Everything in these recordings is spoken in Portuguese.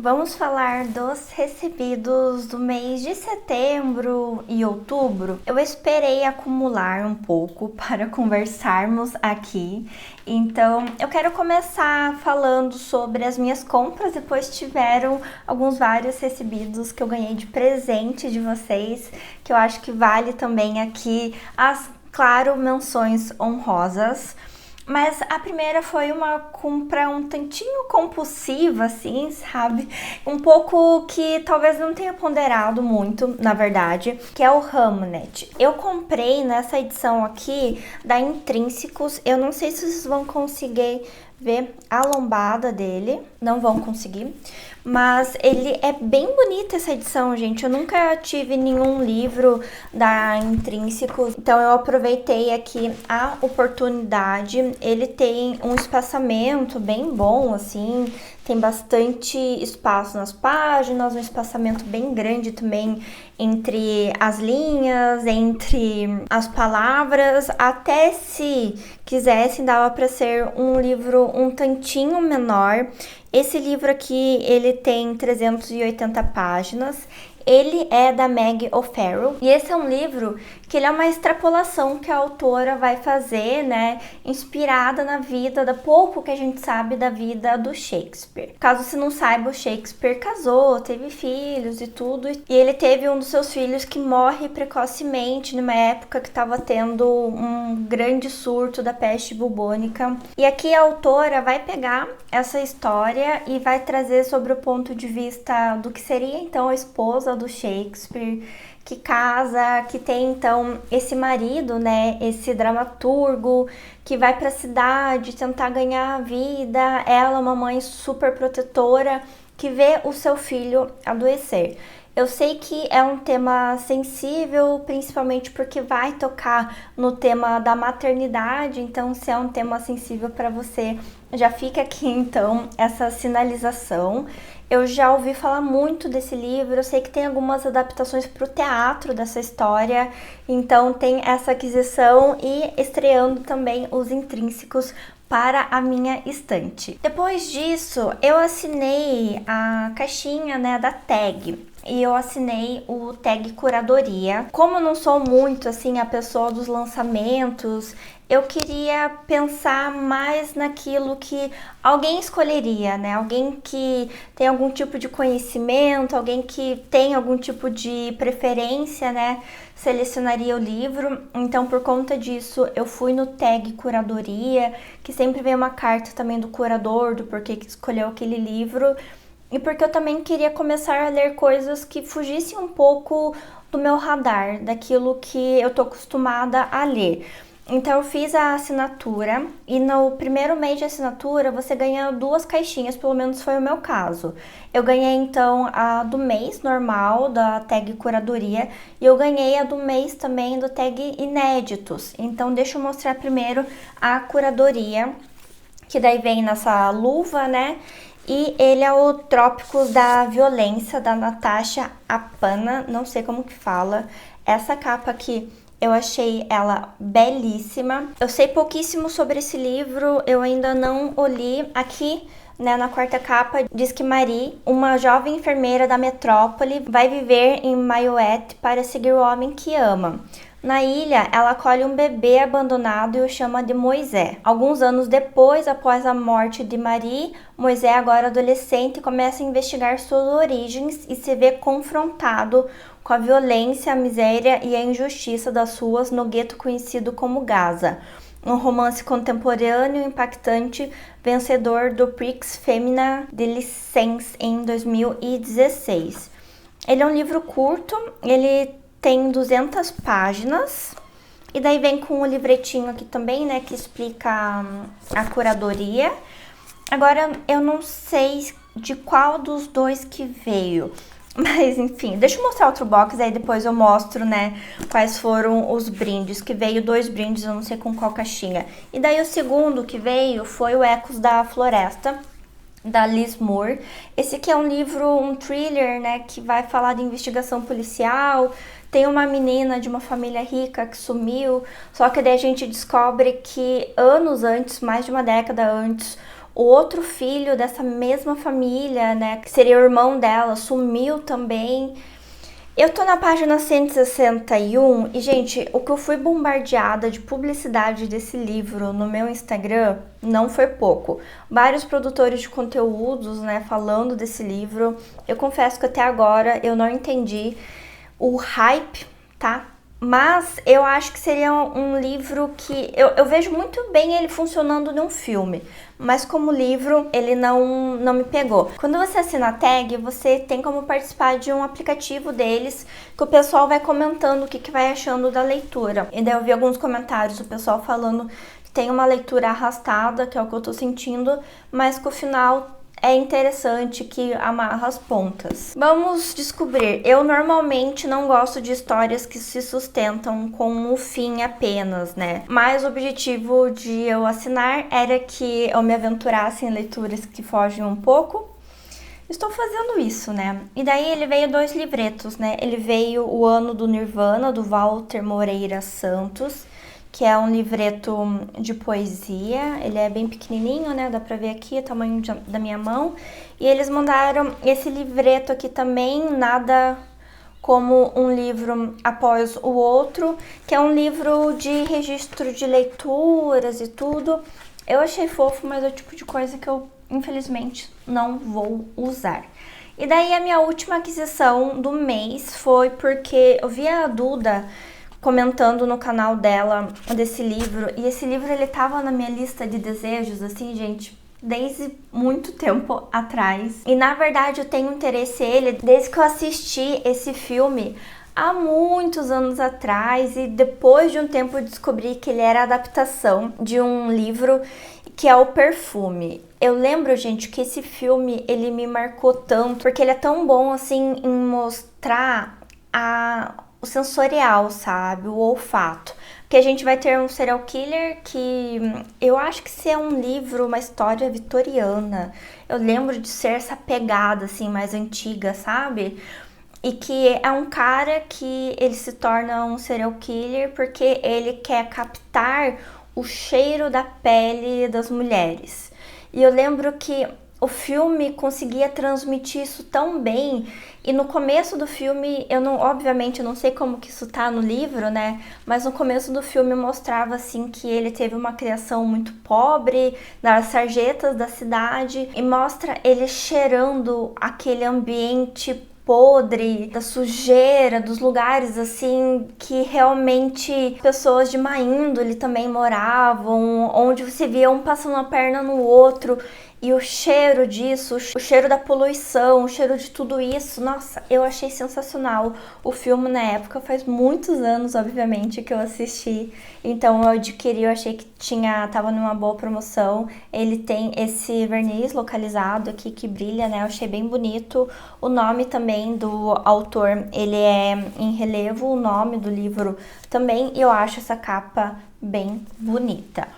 Vamos falar dos recebidos do mês de setembro e outubro. Eu esperei acumular um pouco para conversarmos aqui, então eu quero começar falando sobre as minhas compras. Depois tiveram vários recebidos que eu ganhei de presente de vocês, que eu acho que vale também aqui claro, menções honrosas. Mas a primeira foi uma compra um tantinho compulsiva, assim, sabe? Um pouco que talvez não tenha ponderado muito, na verdade, que é o Hamnet. Eu comprei nessa edição aqui da Intrínsecos. Eu não sei se vocês vão conseguir ver a lombada dele, não vão conseguir, mas ele é bem bonita essa edição, gente. Eu nunca tive nenhum livro da Intrínsecos, então eu aproveitei aqui a oportunidade. Ele tem um espaçamento bem bom, assim, tem bastante espaço nas páginas, um espaçamento bem grande também entre as linhas, entre as palavras. Até se quisessem, dava para ser um livro um tantinho menor. Esse livro aqui, ele tem 380 páginas. Ele é da Meg O'Farrell e esse é um livro que ele é uma extrapolação que a autora vai fazer, né, inspirada na vida, da pouco que a gente sabe da vida do Shakespeare. Caso você não saiba, o Shakespeare casou, teve filhos e tudo, e ele teve um dos seus filhos que morre precocemente numa época que estava tendo um grande surto da peste bubônica. E aqui a autora vai pegar essa história e vai trazer sobre o ponto de vista do que seria então a esposa do Shakespeare, que casa, que tem então esse marido, né, esse dramaturgo que vai para a cidade tentar ganhar a vida. Ela, uma mãe super protetora, que vê o seu filho adoecer. Eu sei que é um tema sensível, principalmente porque vai tocar no tema da maternidade, então se é um tema sensível para você, já fica aqui então essa sinalização. Eu já ouvi falar muito desse livro, eu sei que tem algumas adaptações para o teatro dessa história, então tem essa aquisição e estreando também os Intrínsecos para a minha estante. Depois disso, eu assinei a caixinha, né, da tag. E eu assinei o tag curadoria. Como eu não sou muito assim a pessoa dos lançamentos, eu queria pensar mais naquilo que alguém escolheria, né? Alguém que tem algum tipo de conhecimento, alguém que tem algum tipo de preferência, né? Selecionaria o livro. Então, por conta disso, eu fui no tag curadoria, que sempre vem uma carta também do curador, do porquê que escolheu aquele livro. E porque eu também queria começar a ler coisas que fugissem um pouco do meu radar, daquilo que eu tô acostumada a ler. Então eu fiz a assinatura e no primeiro mês de assinatura você ganha 2 caixinhas, pelo menos foi o meu caso. Eu ganhei então a do mês normal, da tag curadoria, e eu ganhei a do mês também do tag inéditos. Então deixa eu mostrar primeiro a curadoria, que daí vem nessa luva, né? E ele é o Trópicos da Violência, da Natasha Apana, não sei como que fala. Essa capa aqui, eu achei ela belíssima. Eu sei pouquíssimo sobre esse livro, eu ainda não o li. Aqui, né, na quarta capa, diz que Marie, uma jovem enfermeira da metrópole, vai viver em Mayotte para seguir o homem que ama. Na ilha, ela acolhe um bebê abandonado e o chama de Moisés. Alguns anos depois, após a morte de Marie, Moisés, agora adolescente, começa a investigar suas origens e se vê confrontado com a violência, a miséria e a injustiça das ruas no gueto conhecido como Gaza. Um romance contemporâneo impactante, vencedor do Prix Femina de Licence em 2016. Ele é um livro curto, ele tem 200 páginas, e daí vem com o livretinho aqui também, né, que explica a curadoria. Agora, eu não sei de qual dos dois que veio, mas enfim, deixa eu mostrar outro box, aí depois eu mostro, né, quais foram os brindes, que veio 2 brindes, eu não sei com qual caixinha. E daí o segundo que veio foi o Ecos da Floresta, da Liz Moore. Esse aqui é um livro, um thriller, né, que vai falar de investigação policial. Tem uma menina de uma família rica que sumiu, só que daí a gente descobre que anos antes, mais de uma década antes, O outro filho dessa mesma família, né, que seria o irmão dela, sumiu também. Eu tô na página 161 e, gente, o que eu fui bombardeada de publicidade desse livro no meu Instagram não foi pouco. Vários produtores de conteúdos, né, falando desse livro. Eu confesso que até agora eu não entendi o hype, tá? Mas eu acho que seria um livro que... Eu vejo muito bem ele funcionando num filme, mas como livro ele não me pegou. Quando você assina a tag, você tem como participar de um aplicativo deles, que o pessoal vai comentando o que vai achando da leitura. E daí eu vi alguns comentários do pessoal falando que tem uma leitura arrastada, que é o que eu tô sentindo, mas que o final... é interessante, que amarra as pontas. Vamos descobrir. Eu normalmente não gosto de histórias que se sustentam com um fim apenas, né? Mas o objetivo de eu assinar era que eu me aventurasse em leituras que fogem um pouco. Estou fazendo isso, né? E daí ele veio 2 livretos, né? Ele veio O Ano do Nirvana, do Walter Moreira Santos, que é um livreto de poesia. Ele é bem pequenininho, né? Dá pra ver aqui o tamanho da minha mão. E eles mandaram esse livreto aqui também, nada como um livro após o outro, que é um livro de registro de leituras e tudo. Eu achei fofo, mas é o tipo de coisa que eu, infelizmente, não vou usar. E daí a minha última aquisição do mês foi porque eu vi a Duda comentando no canal dela desse livro, e esse livro ele tava na minha lista de desejos, assim, gente, desde muito tempo atrás. E na verdade eu tenho interesse nele desde que eu assisti esse filme há muitos anos atrás, e depois de um tempo eu descobri que ele era adaptação de um livro que é O Perfume. Eu lembro, gente, que esse filme ele me marcou tanto, porque ele é tão bom assim em mostrar o sensorial, sabe? O olfato. Porque a gente vai ter um serial killer que eu acho que se é um livro, uma história vitoriana. Eu lembro de ser essa pegada assim mais antiga, sabe? E que é um cara que ele se torna um serial killer porque ele quer captar o cheiro da pele das mulheres. E eu lembro que o filme conseguia transmitir isso tão bem, e no começo do filme, obviamente eu não sei como que isso tá no livro, né, mas no começo do filme mostrava assim que ele teve uma criação muito pobre, nas sarjetas da cidade, e mostra ele cheirando aquele ambiente podre, da sujeira, dos lugares assim que realmente pessoas de má índole também moravam, onde você via um passando a perna no outro. E o cheiro disso, o cheiro da poluição, o cheiro de tudo isso, nossa, eu achei sensacional. O filme na época, faz muitos anos, obviamente, que eu assisti. Então eu adquiri, eu achei que tava numa boa promoção. Ele tem esse verniz localizado aqui que brilha, né? Eu achei bem bonito. O nome também do autor, ele é em relevo, o nome do livro também. E eu acho essa capa bem bonita.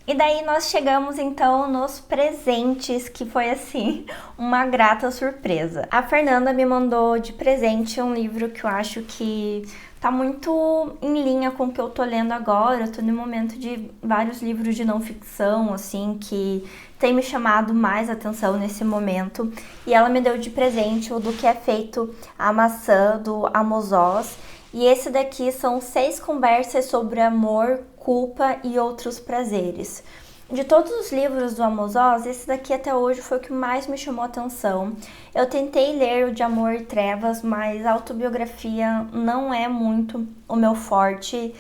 E daí nós chegamos então nos presentes, que foi assim, uma grata surpresa. A Fernanda me mandou de presente um livro que eu acho que tá muito em linha com o que eu tô lendo agora. Eu tô no momento de vários livros de não ficção, assim, que tem me chamado mais atenção nesse momento. E ela me deu de presente o Do Que É Feito a Maçã, do Amos Oz. E esse daqui são 6 conversas sobre amor, culpa e outros prazeres. De todos os livros do Amos Oz, esse daqui até hoje foi o que mais me chamou a atenção. Eu tentei ler o de Amor e Trevas, mas autobiografia não é muito o meu forte.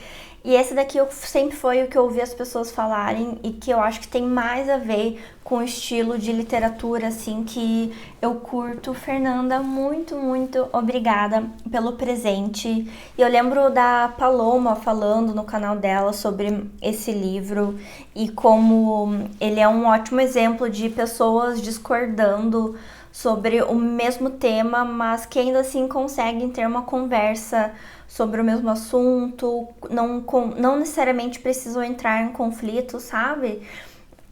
E esse daqui sempre foi o que eu ouvi as pessoas falarem e que eu acho que tem mais a ver com o estilo de literatura, assim, que eu curto. Fernanda, muito, muito obrigada pelo presente. E eu lembro da Paloma falando no canal dela sobre esse livro e como ele é um ótimo exemplo de pessoas discordando sobre o mesmo tema, mas que ainda assim conseguem ter uma conversa sobre o mesmo assunto, não necessariamente precisam entrar em conflito, sabe?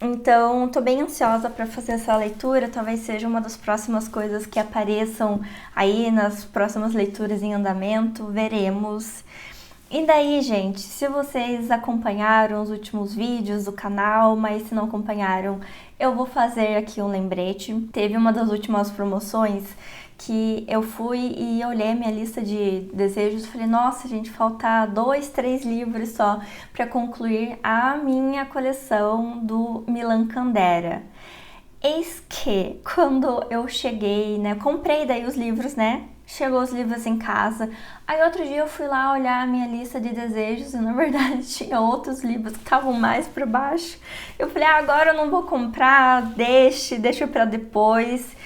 Então, tô bem ansiosa para fazer essa leitura, talvez seja uma das próximas coisas que apareçam aí nas próximas leituras em andamento, veremos. E daí, gente, se vocês acompanharam os últimos vídeos do canal, mas se não acompanharam, eu vou fazer aqui um lembrete. Teve uma das últimas promoções que eu fui e olhei a minha lista de desejos e falei, nossa, gente, falta 2, 3 livros só para concluir a minha coleção do Milan Kundera. Eis que, quando eu cheguei, né, comprei daí os livros, né, chegou os livros em casa, aí outro dia eu fui lá olhar a minha lista de desejos e na verdade tinha outros livros que estavam mais para baixo. Eu falei, agora eu não vou comprar, deixa para depois.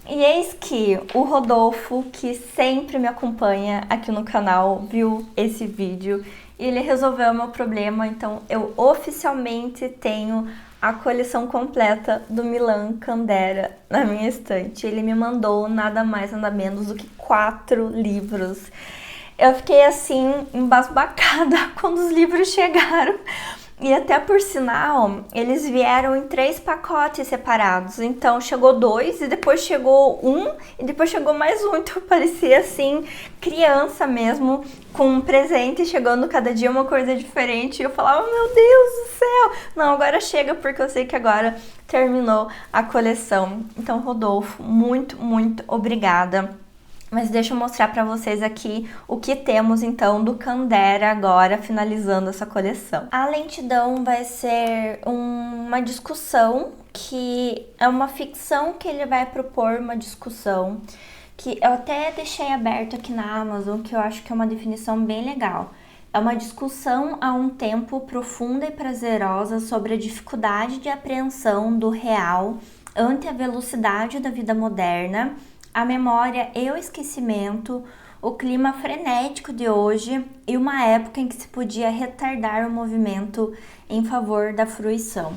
E eis que o Rodolfo, que sempre me acompanha aqui no canal, viu esse vídeo e ele resolveu o meu problema, então eu oficialmente tenho a coleção completa do Milan Kundera na minha estante. Ele me mandou nada mais, nada menos do que 4 livros. Eu fiquei assim, embasbacada quando os livros chegaram. E até por sinal, eles vieram em 3 pacotes separados. Então chegou 2 e depois chegou 1 e depois chegou mais um. Então parecia assim, criança mesmo, com um presente chegando cada dia uma coisa diferente. E eu falava, meu Deus do céu! Não, agora chega porque eu sei que agora terminou a coleção. Então, Rodolfo, muito, muito obrigada. Mas deixa eu mostrar para vocês aqui o que temos então do Kundera agora, finalizando essa coleção. A lentidão vai ser uma discussão, que é uma ficção que ele vai propor uma discussão, que eu até deixei aberto aqui na Amazon, que eu acho que é uma definição bem legal. É uma discussão a um tempo profunda e prazerosa sobre a dificuldade de apreensão do real ante a velocidade da vida moderna, a memória e o esquecimento, o clima frenético de hoje e uma época em que se podia retardar o movimento em favor da fruição.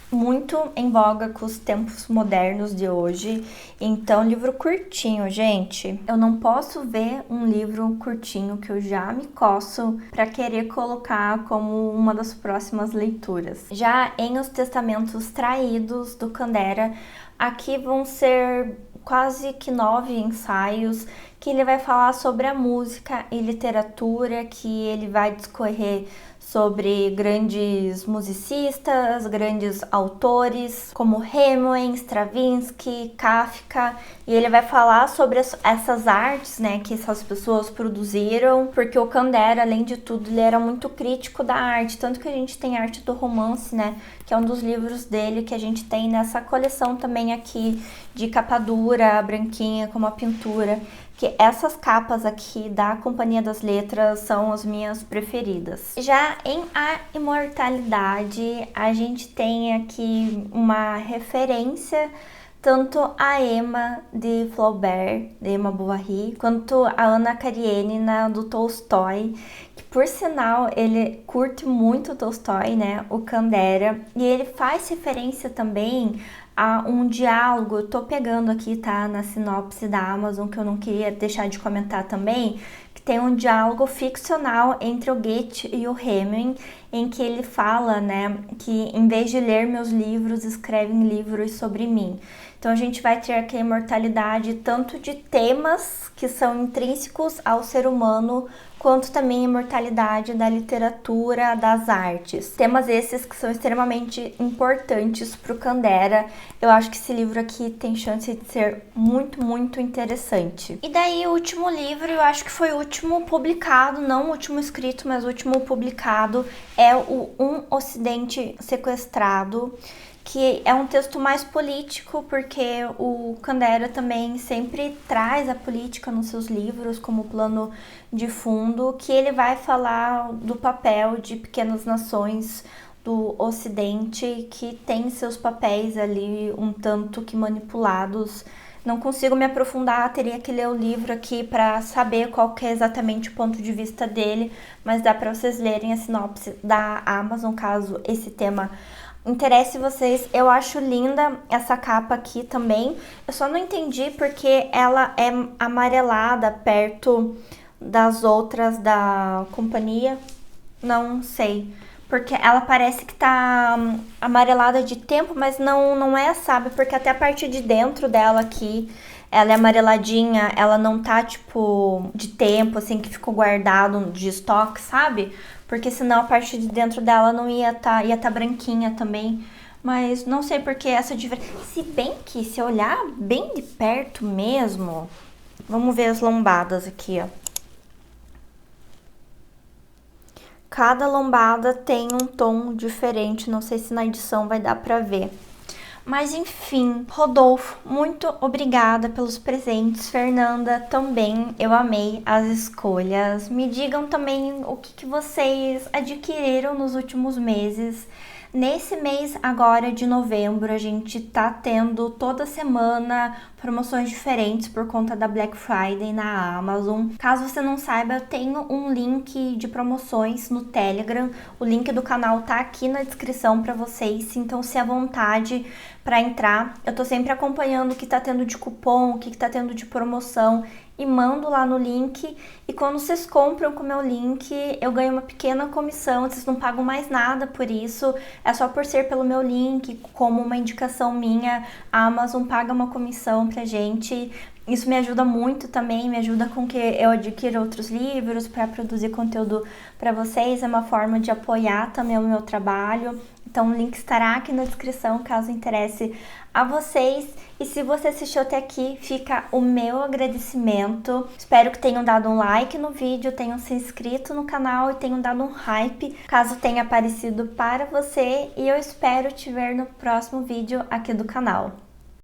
Muito em voga com os tempos modernos de hoje. Então, livro curtinho, gente. Eu não posso ver um livro curtinho que eu já me coço para querer colocar como uma das próximas leituras. Já em Os Testamentos Traídos, do Kundera, aqui vão ser quase que 9 ensaios, que ele vai falar sobre a música e literatura, que ele vai discorrer sobre grandes musicistas, grandes autores, como Hemingway, Stravinsky, Kafka, e ele vai falar sobre essas artes, né, que essas pessoas produziram, porque o Kundera, além de tudo, ele era muito crítico da arte, tanto que a gente tem Arte do Romance, né, que é um dos livros dele que a gente tem nessa coleção também aqui, de capa dura, branquinha, como a pintura, que essas capas aqui da Companhia das Letras são as minhas preferidas. Já em A Imortalidade, a gente tem aqui uma referência tanto a Emma de Flaubert, de Emma Bovary, quanto a Ana Karenina do Tolstói, que por sinal ele curte muito Tolstói, né, o Kundera, e ele faz referência também a um diálogo, eu tô pegando aqui, tá, na sinopse da Amazon, que eu não queria deixar de comentar também, que tem um diálogo ficcional entre o Goethe e o Hemingway, em que ele fala, né, que em vez de ler meus livros, escrevem livros sobre mim. Então a gente vai ter aqui a imortalidade tanto de temas que são intrínsecos ao ser humano, quanto também a imortalidade da literatura, das artes. Temas esses que são extremamente importantes para o Kundera. Eu acho que esse livro aqui tem chance de ser muito, muito interessante. E daí o último livro, eu acho que foi o último publicado, não o último escrito, mas o último publicado, é o Um Ocidente Sequestrado, que é um texto mais político, porque o Kundera também sempre traz a política nos seus livros como plano de fundo, que ele vai falar do papel de pequenas nações do Ocidente que tem seus papéis ali um tanto que manipulados. Não consigo me aprofundar, teria que ler o livro aqui para saber qual que é exatamente o ponto de vista dele, mas dá para vocês lerem a sinopse da Amazon, caso esse tema interesse vocês. Eu acho linda essa capa aqui também. Eu só não entendi porque ela é amarelada perto das outras da companhia. Não sei. Porque ela parece que tá amarelada de tempo, mas não é, sabe? Porque até a parte de dentro dela aqui ela é amareladinha, ela não tá, tipo, de tempo, assim, que ficou guardado de estoque, sabe? Porque senão a parte de dentro dela não ia tá branquinha também. Mas não sei porque essa diferença. Se bem que, se olhar bem de perto mesmo, vamos ver as lombadas aqui, ó. Cada lombada tem um tom diferente, não sei se na edição vai dar pra ver. Mas enfim, Rodolfo, muito obrigada pelos presentes. Fernanda, também eu amei as escolhas. Me digam também o que vocês adquiriram nos últimos meses. Nesse mês agora de novembro, a gente tá tendo toda semana promoções diferentes por conta da Black Friday na Amazon. Caso você não saiba, eu tenho um link de promoções no Telegram. O link do canal tá aqui na descrição para vocês, sintam-se à vontade para entrar. Eu tô sempre acompanhando o que tá tendo de cupom, o que tá tendo de promoção e mando lá no link. E quando vocês compram com o meu link, eu ganho uma pequena comissão, vocês não pagam mais nada por isso, é só por ser pelo meu link, como uma indicação minha, a Amazon paga uma comissão pra gente. Isso me ajuda muito também, me ajuda com que eu adquira outros livros para produzir conteúdo para vocês, é uma forma de apoiar também o meu trabalho. Então o link estará aqui na descrição, caso interesse a vocês. E se você assistiu até aqui, fica o meu agradecimento. Espero que tenham dado um like no vídeo, tenham se inscrito no canal e tenham dado um hype, caso tenha aparecido para você. E eu espero te ver no próximo vídeo aqui do canal.